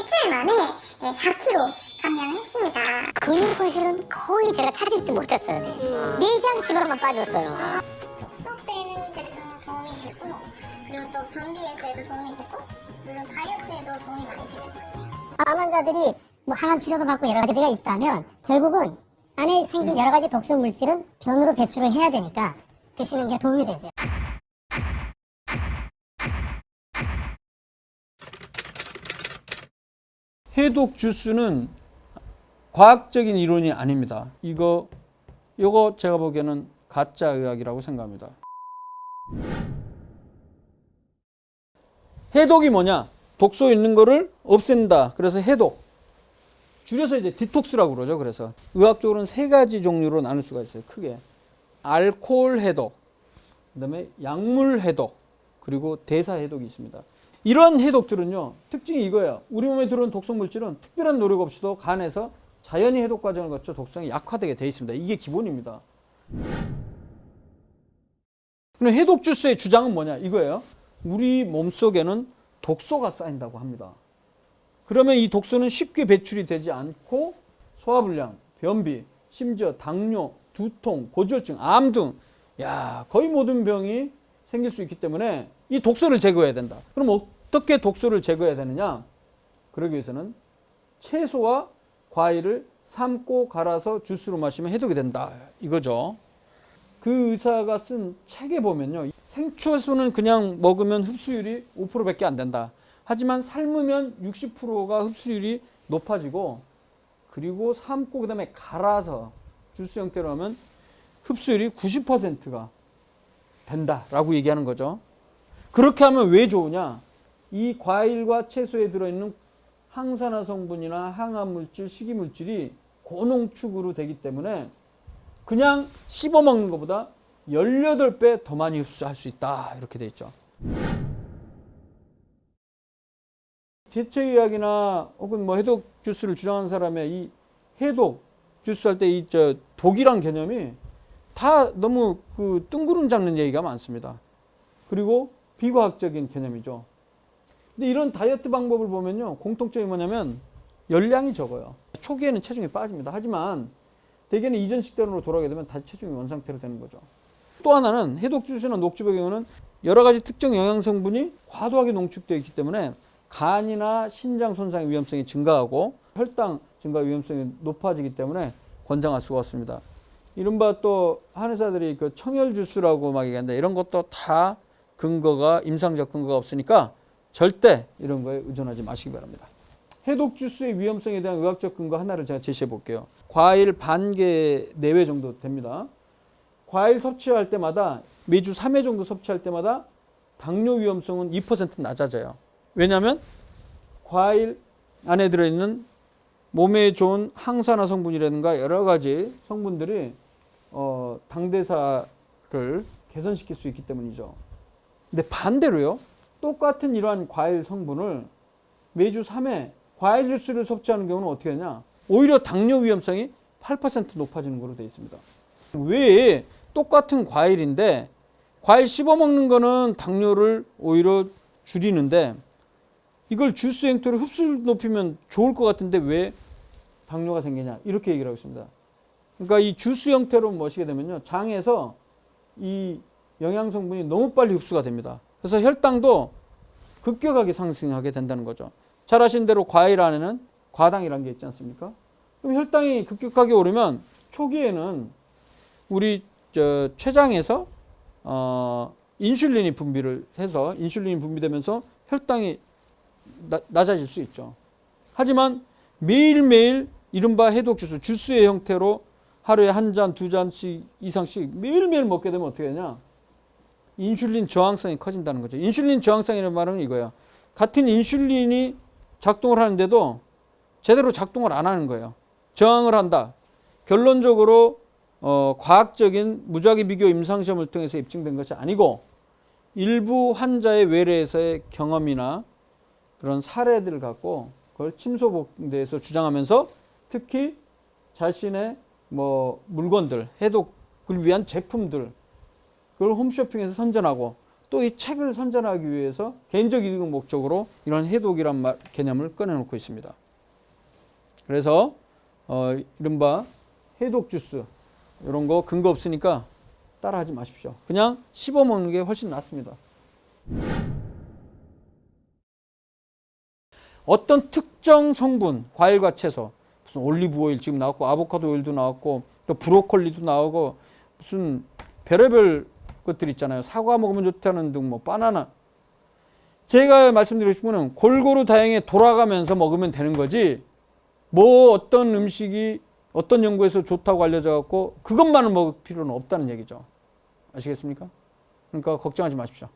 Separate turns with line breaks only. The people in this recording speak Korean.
일주일 만에 4kg 감량을 했습니다.
근육 손실은 거의 제가 찾지 못했어요. 내장 지방만 빠졌어요.
독소 빼는 데도 도움이 됐고, 그리고 또 변비 해소에도 도움이 됐고, 물론 다이어트에도 도움이 많이 되는 것 같아요.
암 환자들이 뭐 항암 치료도 받고 여러 가지가 있다면 결국은 안에 생긴 여러 가지 독성 물질은 변으로 배출을 해야 되니까 드시는 게 도움이 되죠.
해독 주스는 과학적인 이론이 아닙니다. 이거 제가 보기에는 가짜 의학이라고 생각합니다. 해독이 뭐냐? 독소 있는 거를 없앤다. 그래서 해독. 줄여서 이제 디톡스라고 그러죠. 그래서 의학적으로는 세 가지 종류로 나눌 수가 있어요. 크게. 알코올 해독, 그다음에 약물 해독, 그리고 대사 해독이 있습니다. 이런 해독들은요, 특징이 이거예요. 우리 몸에 들어온 독성 물질은 특별한 노력 없이도 간에서 자연히 해독 과정을 거쳐 독성이 약화되게 되어 있습니다. 이게 기본입니다. 그럼 해독 주스의 주장은 뭐냐? 이거예요. 우리 몸속에는 독소가 쌓인다고 합니다. 그러면 이 독소는 쉽게 배출이 되지 않고 소화불량, 변비, 심지어 당뇨, 두통, 고지혈증, 암 등 거의 모든 병이 생길 수 있기 때문에 이 독소를 제거해야 된다. 그럼 어떻게 독소를 제거해야 되느냐? 그러기 위해서는 채소와 과일을 삶고 갈아서 주스로 마시면 해독이 된다. 이거죠. 그 의사가 쓴 책에 보면요. 생채소는 그냥 먹으면 흡수율이 5%밖에 안 된다. 하지만 삶으면 60%가 흡수율이 높아지고, 그리고 삶고 그다음에 갈아서 주스 형태로 하면 흡수율이 90%가 된다라고 얘기하는 거죠. 그렇게 하면 왜 좋으냐? 이 과일과 채소에 들어있는 항산화 성분이나 항암 물질, 식이 물질이 고농축으로 되기 때문에 그냥 씹어 먹는 것보다 18배 더 많이 흡수할 수 있다. 이렇게 돼 있죠. 대체의학이나 혹은 뭐 해독 주스를 주장하는 사람의 이 해독 주스 할 때 이 독이란 개념이 다 너무 그 뜬구름 잡는 얘기가 많습니다. 그리고 비과학적인 개념이죠. 근데 이런 다이어트 방법을 보면요, 공통점이 뭐냐면 열량이 적어요. 초기에는 체중이 빠집니다. 하지만 대개는 이전 식단으로 돌아가게 되면 다시 체중이 원상태로 되는 거죠. 또 하나는 해독 주스나 녹즙의 경우는 여러 가지 특정 영양 성분이 과도하게 농축되어 있기 때문에 간이나 신장 손상의 위험성이 증가하고 혈당 증가 위험성이 높아지기 때문에 권장할 수가 없습니다. 이른바 또 한의사들이 그 청열 주스라고 막 얘기하는데 이런 것도 다 근거가 임상적 근거가 없으니까 절대 이런 거에 의존하지 마시기 바랍니다. 해독 주스의 위험성에 대한 의학적 근거 하나를 제가 제시해 볼게요. 과일 반 개 내외 정도 됩니다. 과일 섭취할 때마다 매주 3회 정도 섭취할 때마다 당뇨 위험성은 2% 낮아져요. 왜냐하면 과일 안에 들어있는 몸에 좋은 항산화 성분이라든가 여러 가지 성분들이 당대사를 개선시킬 수 있기 때문이죠. 근데 반대로요, 똑같은 이러한 과일 성분을 매주 3회 과일 주스를 섭취하는 경우는 어떻게 하냐? 오히려 당뇨 위험성이 8% 높아지는 것으로 되어 있습니다. 왜 똑같은 과일인데 과일 씹어 먹는 거는 당뇨를 오히려 줄이는데 이걸 주스 형태로 흡수를 높이면 좋을 것 같은데 왜 당뇨가 생기냐? 이렇게 얘기를 하고 있습니다. 그러니까 이 주스 형태로 마시게 되면요, 장에서 이 영양 성분이 너무 빨리 흡수가 됩니다. 그래서 혈당도 급격하게 상승하게 된다는 거죠. 잘 아시는 대로 과일 안에는 과당이라는 게 있지 않습니까? 그럼 혈당이 급격하게 오르면 초기에는 우리 췌장에서 인슐린이 분비를 해서 인슐린이 분비되면서 혈당이 낮아질 수 있죠. 하지만 매일매일 이른바 해독 주스의 형태로 하루에 한 잔, 두 잔씩 이상씩 매일매일 먹게 되면 어떻게 되냐? 인슐린 저항성이 커진다는 거죠. 인슐린 저항성이라는 말은 이거예요. 같은 인슐린이 작동을 하는데도 제대로 작동을 안 하는 거예요. 저항을 한다. 결론적으로 과학적인 무작위 비교 임상시험을 통해서 입증된 것이 아니고 일부 환자의 외래에서의 경험이나 그런 사례들을 갖고 그걸 침소봉대에서 주장하면서 특히 자신의 물건들, 해독을 위한 제품들, 그걸 홈쇼핑에서 선전하고 또 이 책을 선전하기 위해서 개인적 이득 목적으로 이런 해독이란 개념을 꺼내놓고 있습니다. 그래서 이른바 해독 주스 이런 거 근거 없으니까 따라하지 마십시오. 그냥 씹어 먹는 게 훨씬 낫습니다. 어떤 특정 성분, 과일과 채소, 무슨 올리브 오일 지금 나왔고 아보카도 오일도 나왔고 또 브로콜리도 나오고 무슨 별의별 것들 있잖아요. 사과 먹으면 좋다는 등 뭐 바나나. 제가 말씀드리고 싶은 거는 골고루 다양하게 돌아가면서 먹으면 되는 거지 뭐 어떤 음식이 어떤 연구에서 좋다고 알려져 갖고 그것만을 먹을 필요는 없다는 얘기죠. 아시겠습니까? 그러니까 걱정하지 마십시오.